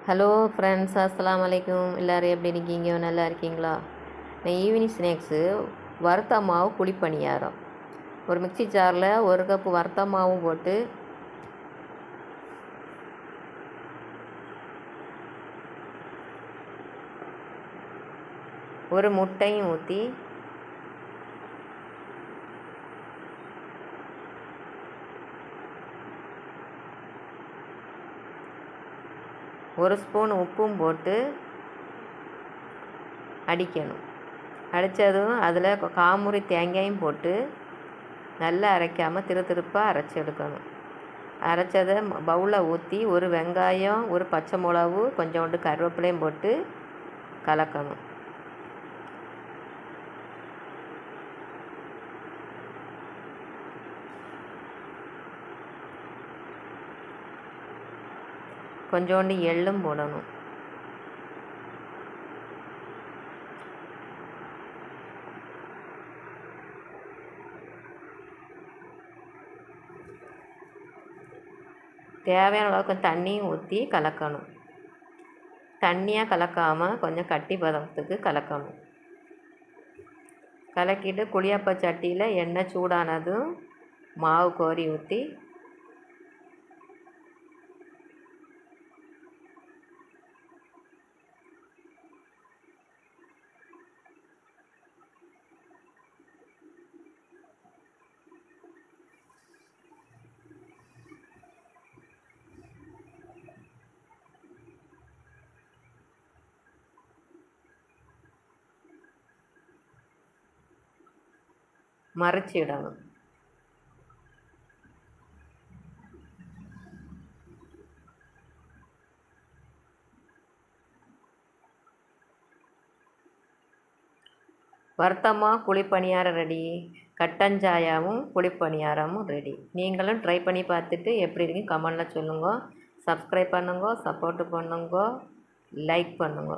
Hello friends, அஸ்ஸலாமு அலைக்கும். எல்லோரும் எப்படி இருக்கீங்க? நல்லா இருக்கீங்களா? நான் ஈவினிங் ஸ்நாக்ஸு வறுத்த மாவு குழிப்பணியாரம். ஒரு மிக்சி ஜாரில் 1 கப்பு வறுத்த மாவும் போட்டு ஒரு முட்டையும் ஊற்றி ஒரு ஸ்பூன் உப்பும் போட்டு அடிக்கணும். அடித்ததும் அதில் காமுறி தேங்காயும் போட்டு நல்லா அரைக்காமல் திருப்பாக அரைச்சி எடுக்கணும். அரைச்சதை பவுலில் ஊற்றி ஒரு வெங்காயம், ஒரு பச்சை மிளகு, கொஞ்சோண்டு கருவேப்பிலையும் போட்டு கலக்கணும். கொஞ்சோண்டு எள்ளும் போடணும். தேவையான அளவுக்கு தண்ணியும் ஊற்றி கலக்கணும். தண்ணியாக கலக்காமல் கொஞ்சம் கட்டி பதத்துக்கு கலக்கணும். கலக்கிட்டு குழியாப்ப சட்டியில் எண்ணெய் சூடானதும் மாவு கோரி ஊற்றி மறைச்சிடணும். வறுத்தமாக குழிப்பணியாரம் ரெடி. கட்டஞ்சாயாவும் குழிப்பணியாரமும் ரெடி. நீங்களும் ட்ரை பண்ணி பார்த்துட்டு எப்படி இருக்குன்னு கமெண்டில் சொல்லுங்க. சப்ஸ்கிரைப் பண்ணுங்க, சப்போர்ட்டு பண்ணுங்க, லைக் பண்ணுங்க.